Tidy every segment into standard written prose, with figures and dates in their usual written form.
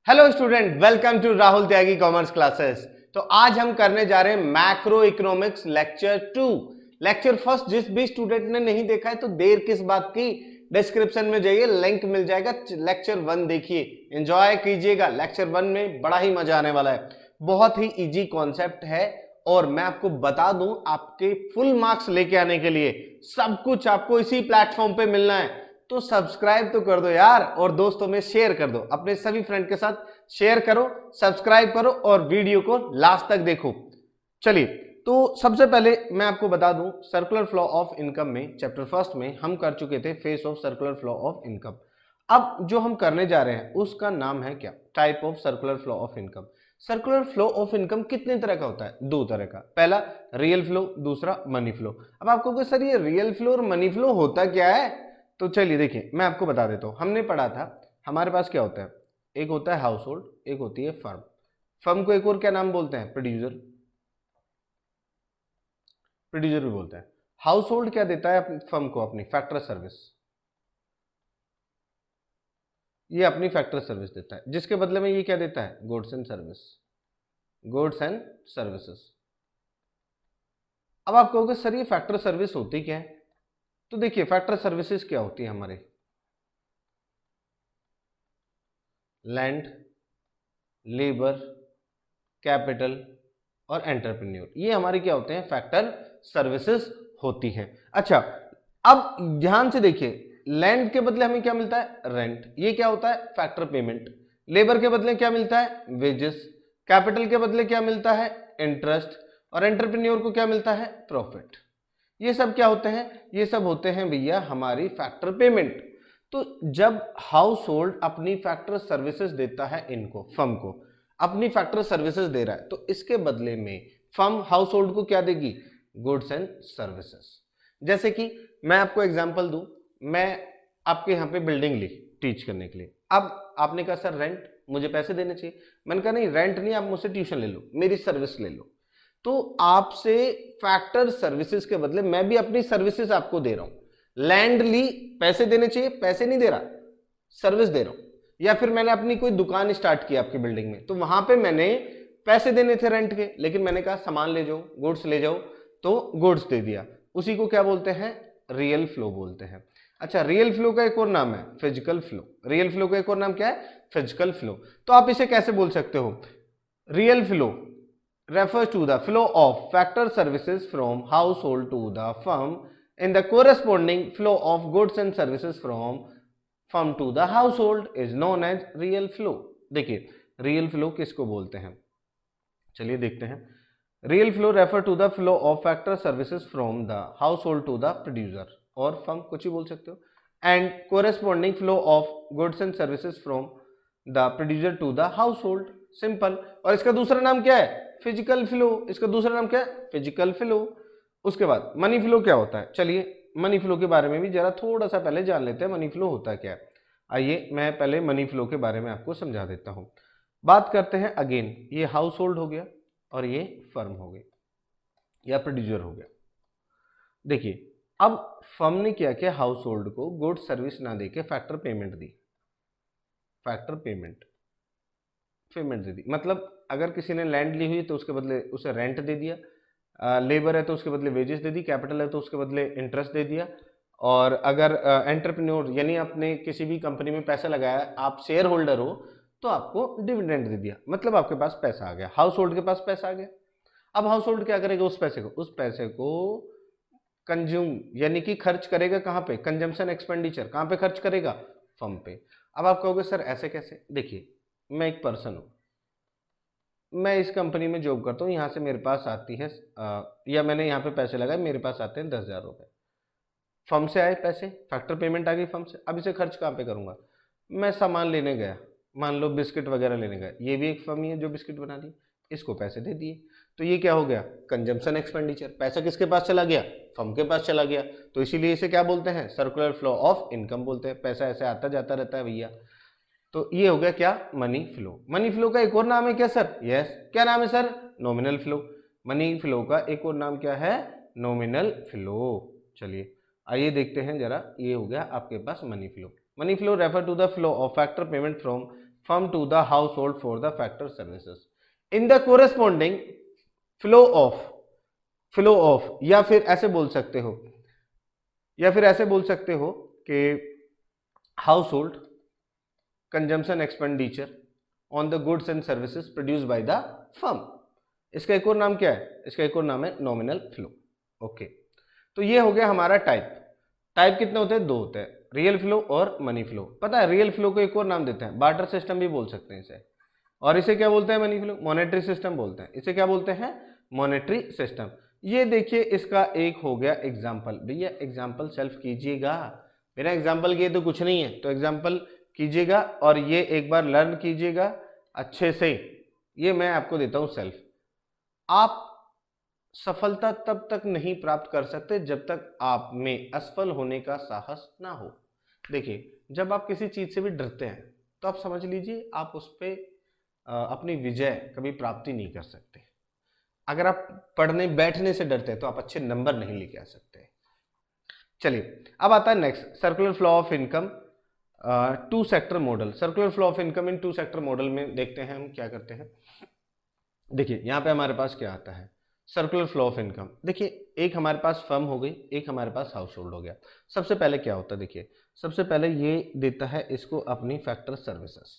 Hello student, welcome to Rahul Tyagi commerce classes. तो आज हम करने जा रहे हैं macro economics lecture 2। Lecture first जिस भी स्टूडेंट ने नहीं देखा है तो देर किस बात की, डिस्क्रिप्शन में जाइए, लिंक मिल जाएगा। लेक्चर 1 देखिए, एंजॉय कीजिएगा। लेक्चर 1 में बड़ा ही मजा आने वाला है, बहुत ही इजी कॉन्सेप्ट है और मैं आपको बता दूं, आपके फुल मार्क्स लेके आने के लिए सब कुछ आपको इसी प्लेटफॉर्म पे मिलना है। तो सब्सक्राइब तो कर दो यार, और दोस्तों में शेयर कर दो, अपने सभी फ्रेंड के साथ शेयर करो, सब्सक्राइब करो और वीडियो को लास्ट तक देखो। चलिए, तो सबसे पहले मैं आपको बता दूं, सर्कुलर फ्लो ऑफ इनकम में चैप्टर फर्स्ट में हम कर चुके थे face of circular flow of income. अब जो हम करने जा रहे हैं उसका नाम है क्या, type of circular flow of income. Circular flow of income कितने तरह का होता है? दो तरह का, पहला रियल फ्लो, दूसरा मनी फ्लो। अब आपको कि सर ये रियल फ्लो और मनी फ्लो होता क्या है, तो चलिए देखिए मैं आपको बता देता हूं। हमने पढ़ा था हमारे पास क्या होता है, एक होता है हाउस होल्ड, एक होती है फर्म। फर्म को एक और क्या नाम बोलते हैं? प्रोड्यूसर। प्रोड्यूसर भी बोलते हैं। हाउस होल्ड क्या देता है फर्म को? अपनी फैक्टर सर्विस। ये अपनी फैक्टर सर्विस देता है, जिसके बदले में ये क्या देता है? Goods and service, goods and services. अब आप कहोगे सर ये फैक्टर सर्विस होती क्या है, तो देखिए फैक्टर सर्विसेज क्या होती है हमारे, लैंड, लेबर, कैपिटल और एंटरप्रेन्योर, ये हमारी क्या होते हैं? फैक्टर सर्विसेज होती हैं। अच्छा, अब ध्यान से देखिए, लैंड के बदले हमें क्या मिलता है? रेंट, ये क्या होता है? Factor payment. लेबर के बदले क्या मिलता है? वेजेस। कैपिटल के बदले क्या मिलता है? इंटरेस्ट। और एंटरप्रेन्योर को क्या मिलता है? प्रॉफिट। ये सब क्या होते हैं? ये सब होते हैं भैया हमारी फैक्टर पेमेंट। तो जब हाउस होल्ड अपनी फैक्टर सर्विसेज देता है इनको, फर्म को अपनी फैक्टर सर्विसेज दे रहा है, तो इसके बदले में फर्म हाउस होल्ड को क्या देगी? Goods and services. जैसे कि मैं आपको एग्जांपल दूं, मैं आपके यहाँ पे बिल्डिंग ली टीच करने के लिए। अब आपने कहा सर रेंट, मुझे पैसे देने चाहिए। मैंने कहा नहीं, रेंट नहीं, आप मुझसे ट्यूशन ले लो, मेरी सर्विस ले लो। तो आपसे फैक्टर सर्विसेज के बदले मैं भी अपनी सर्विसेज आपको दे रहा हूं। लैंड ली, पैसे देने चाहिए, पैसे नहीं दे रहा, सर्विस दे रहा हूं। या फिर मैंने अपनी कोई दुकान स्टार्ट की आपकी बिल्डिंग में, तो वहां पे मैंने पैसे देने थे रेंट के, लेकिन मैंने कहा सामान ले जाओ, गुड्स ले जाओ, तो गुड्स दे दिया। उसी को क्या बोलते हैं? रियल फ्लो बोलते हैं। अच्छा, रियल फ्लो का एक और नाम है फिजिकल फ्लो। रियल फ्लो का एक और नाम क्या है? Physical flow. तो आप इसे कैसे बोल सकते हो? Real flow refers to the flow of factor services from household to the firm in the corresponding flow of goods and services from firm to the household is known as real flow। देखिए real flow किसको बोलते हैं, चलिए देखते हैं। Real flow refer to the flow of factor services from the household to the producer और firm, कुछ ही बोल सकते हो। And corresponding flow of goods and services from the producer to the household, simple. और इसका दूसरा नाम क्या है? Physical flow. इसका दूसरा नाम क्या है? Physical flow. उसके बाद मनी फ्लो क्या होता है? चलिए मनी फ्लो के बारे में भी जरा थोड़ा सा पहले जान लेते हैं, मनी फ्लो होता क्या है। आइए मैं पहले मनी फ्लो के बारे में आपको समझा देता हूं। बात करते हैं अगेन, ये हाउस होल्ड हो गया और ये फर्म हो गई या प्रोड्यूसर हो गया। देखिए अब फर्म ने क्या किया, हाउस होल्ड को गुड सर्विस ना देके फैक्टर पेमेंट दी। फैक्टर पेमेंट दे दी, मतलब अगर किसी ने लैंड ली हुई तो उसके बदले उसे रेंट दे दिया, लेबर है तो उसके बदले वेजेस दे दी, कैपिटल है तो उसके बदले इंटरेस्ट दे दिया। और अगर एंटरप्रेन्योर यानी आपने किसी भी कंपनी में पैसा लगाया, आप शेयर होल्डर हो, तो आपको डिविडेंड दे दिया, मतलब आपके पास पैसा आ गया, हाउस होल्ड के पास पैसा आ गया। अब हाउस होल्ड क्या करेगा? उस पैसे को कंज्यूम यानी कि खर्च करेगा कहाँ पे? कंजम्पशन एक्सपेंडिचर कहाँ पे खर्च करेगा? फर्म पे। अब आप कहोगे सर ऐसे कैसे? देखिए मैं एक पर्सन हूँ, मैं इस कंपनी में जॉब करता हूँ, यहाँ से मेरे पास आती है या मैंने यहाँ पे पैसे लगाए, मेरे पास आते हैं 10,000 रुपये। फर्म से आए पैसे, फैक्टर पेमेंट आ गई फर्म से। अब इसे खर्च कहाँ पे करूँगा? मैं सामान लेने गया, मान लो बिस्किट वगैरह लेने गया, ये भी एक फर्म ही है जो बिस्किट बना दी, इसको पैसे दे दिए, तो ये क्या हो गया? Consumption expenditure. पैसा किसके पास चला गया? फर्म के पास चला गया। तो इसीलिए इसे क्या बोलते हैं? सर्कुलर फ्लो ऑफ इनकम बोलते हैं। पैसा ऐसे आता जाता रहता है भैया। तो ये हो गया क्या? Money flow. मनी फ्लो का एक और नाम है क्या सर? यस, क्या नाम है sir? Nominal flow. Money flow का एक और नाम क्या है? Nominal flow. चलिए आइए देखते हैं जरा, ये हो गया आपके पास money flow. Money flow refer to the flow of factor payment from firm to the household for the factor services. In the corresponding flow of या फिर ऐसे बोल सकते हो कि household consumption expenditure on the goods and services produced by the firm. इसका एक और नाम क्या है? इसका एक और नाम है नॉमिनल फ्लो. ओके, तो ये हो गया हमारा टाइप कितने होते हैं? 2 होते हैं, रियल फ्लो और मनी फ्लो. पता है रियल फ्लो को एक और नाम देते हैं, बार्टर सिस्टम भी बोल सकते हैं इसे, और इसे क्या बोलते हैं? मनी फ्लो, मॉनेटरी सिस्टम बोलते हैं. इसे क्या बोलते हैं? Monetary system. ये देखिए इसका एक हो गया एग्जाम्पल. भैया एग्जाम्पल सेल्फ कीजिएगा, बिना एग्जाम्पल किए तो कुछ नहीं है, तो एग्जाम्पल कीजिएगा और ये एक बार लर्न कीजिएगा अच्छे से. ये मैं आपको देता हूं सेल्फ. आप सफलता तब तक नहीं प्राप्त कर सकते जब तक आप में असफल होने का साहस ना हो. देखिए जब आप किसी चीज से भी डरते हैं तो आप समझ लीजिए आप उस पर अपनी विजय कभी प्राप्ति नहीं कर सकते. अगर आप पढ़ने बैठने से डरते हैं तो आप अच्छे नंबर नहीं लेके आ सकते. चलिए अब आता है next, circular flow of income 2 sector model. Circular flow of income in 2 sector model में देखते हैं हम क्या करते हैं. देखिए यहाँ पे हमारे पास क्या आता है, सर्कुलर फ्लो ऑफ इनकम. देखिए एक हमारे पास फर्म हो गई, एक हमारे पास हाउस होल्ड हो गया. सबसे पहले क्या होता है, देखिए सबसे पहले ये देता है इसको अपनी फैक्टर सर्विसेज,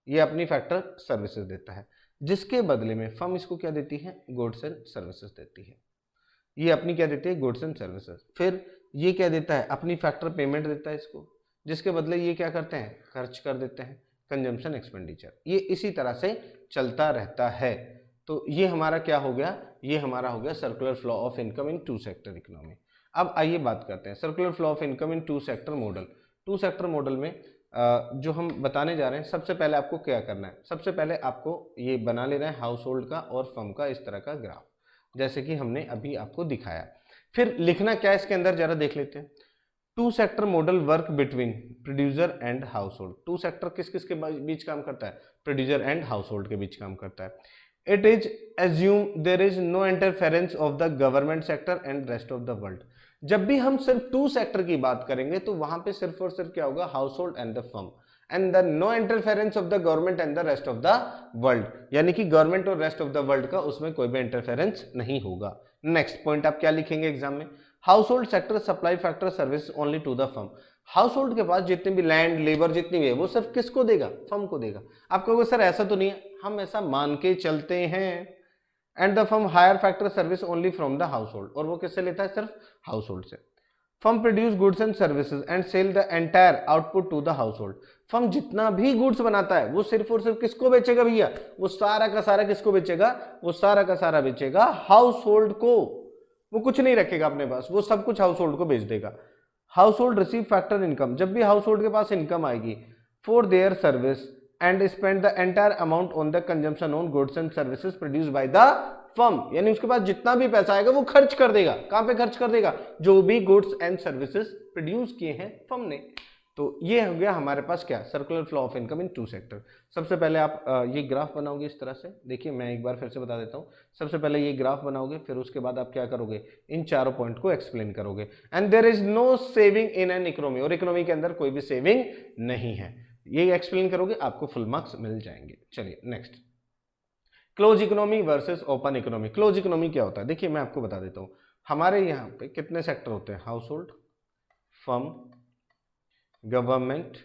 ये अपनी फैक्टर सर्विसेज देता है, जिसके बदले में फर्म इसको क्या देती है? गुड्स एंड सर्विसेज देती है. ये अपनी क्या देती है? Goods and services. फिर ये क्या देता है? अपनी फैक्टर पेमेंट देता है इसको, जिसके बदले ये क्या करते हैं? खर्च कर देते हैं, कंजम्पशन एक्सपेंडिचर. ये इसी तरह से चलता रहता है. तो ये हमारा क्या हो गया? ये हमारा हो गया circular flow of income in 2 sector economy. अब आइए बात करते हैं circular flow of income in 2 sector model. 2 sector model में जो हम बताने जा रहे हैं, सबसे पहले आपको क्या करना है? सबसे पहले आपको ये बना लेना है हाउस होल्ड का और फर्म का इस तरह का ग्राफ, जैसे कि हमने अभी आपको दिखाया. फिर लिखना क्या है इसके अंदर जरा देख लेते हैं. 2 sector model work between producer and house hold. 2 sector किस किस के बीच काम करता है? प्रोड्यूसर एंड हाउस होल्ड के बीच काम करता है. It is assume there is no interference of the government sector and rest of the world. जब भी हम सिर्फ 2 सेक्टर की बात करेंगे तो वहां पे सिर्फ और सिर्फ क्या होगा? Household and the firm, and the no interference of the government and the rest of the world. यानी कि गवर्नमेंट और रेस्ट ऑफ द वर्ल्ड का उसमें कोई भी इंटरफेरेंस नहीं होगा. नेक्स्ट पॉइंट आप क्या लिखेंगे एग्जाम में? Household sector supply factor service only to the firm. Household के पास जितने भी लैंड लेबर जितनी भी है वो सिर्फ किसको देगा? फर्म को देगा. आप कहोगे सर ऐसा तो नहीं है, हम ऐसा मान के चलते हैं. And the firm hire factor service only from the household. और वो किससे लेता है? सिर्फ हाउस होल्ड से. Firm produce goods and services and sell the entire output to the household. Firm जितना भी गुड्स बनाता है वो सिर्फ और सिर्फ किसको बेचेगा भैया? वो सारा का सारा किसको बेचेगा? वो सारा का सारा बेचेगा हाउस होल्ड को. वो कुछ नहीं रखेगा अपने पास, वो सब कुछ हाउस होल्ड को बेच देगा. House hold receive factor income. जब भी हाउस होल्ड के पास इनकम आएगी for their service and spend the entire amount on the consumption on goods and services produce by the firm. यानी उसके पास जितना भी पैसा आएगा वो खर्च कर देगा. कहां पे खर्च कर देगा? जो भी गुड्स एंड सर्विसेज प्रोड्यूस किए हैं फर्म ने. तो ये हो गया हमारे पास क्या? Circular flow of income in 2 sector. सबसे पहले आप ये ग्राफ बनाओगे इस तरह से. देखिए मैं एक बार फिर से बता देता हूँ. सबसे पहले ये ग्राफ बनाओगे, फिर उसके बाद आप क्या करोगे? इन चारों पॉइंट को एक्सप्लेन करोगे. And there is no saving in an economy. और इकोनॉमी के अंदर कोई भी सेविंग नहीं है. ये एक्सप्लेन करोगे, आपको फुल मार्क्स मिल जाएंगे. चलिए next, close economy versus open economy. Close economy क्या होता है? देखिए मैं आपको बता देता हूँ. हमारे यहाँ पे कितने सेक्टर होते हैं? House hold, firm, government,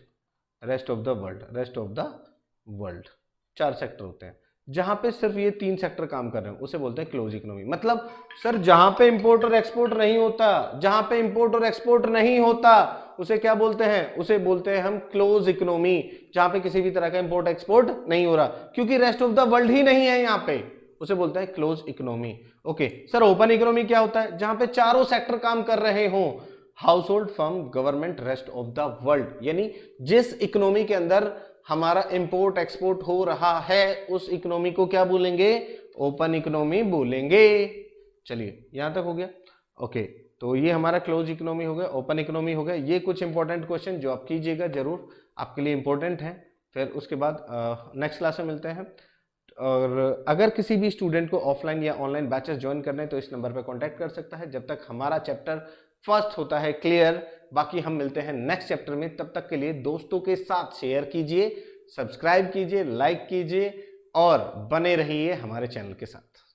rest of the world. 4 sector होते हैं. जहां पे सिर्फ ये 3 सेक्टर काम कर रहे हैं उसे बोलते हैं क्लोज इकोनॉमी. मतलब सर जहां पे इंपोर्ट और एक्सपोर्ट नहीं होता, जहां पे इंपोर्ट और एक्सपोर्ट नहीं होता उसे क्या बोलते हैं? उसे बोलते हैं हम क्लोज इकोनॉमी. जहां पे किसी भी तरह का इंपोर्ट एक्सपोर्ट नहीं हो रहा, क्योंकि रेस्ट ऑफ द वर्ल्ड ही नहीं है यहाँ पे, उसे बोलते हैं close economy. Okay sir open economy क्या होता है? जहां पे चारों सेक्टर काम कर रहे हों, house hold, firm, government, rest of the world. यानी जिस इकोनॉमी के अंदर हमारा इंपोर्ट एक्सपोर्ट हो रहा है उस इकोनॉमी को क्या बोलेंगे? ओपन इकोनॉमी बोलेंगे. चलिए यहां तक हो गया. ओके तो ये हमारा क्लोज इकोनॉमी हो गया, ओपन इकोनॉमी हो गया. ये कुछ इंपॉर्टेंट क्वेश्चन जो आप कीजिएगा जरूर, आपके लिए इंपॉर्टेंट है. फिर उसके बाद नेक्स्ट क्लास में मिलते हैं. और अगर किसी भी स्टूडेंट को ऑफलाइन या ऑनलाइन बैचेस ज्वाइन करने तो इस नंबर पर कॉन्टैक्ट कर सकता है. जब तक हमारा चैप्टर फर्स्ट होता है क्लियर, बाकी हम मिलते हैं नेक्स्ट चैप्टर में. तब तक के लिए दोस्तों के साथ शेयर कीजिए, सब्सक्राइब कीजिए, लाइक कीजिए और बने रहिए हमारे चैनल के साथ।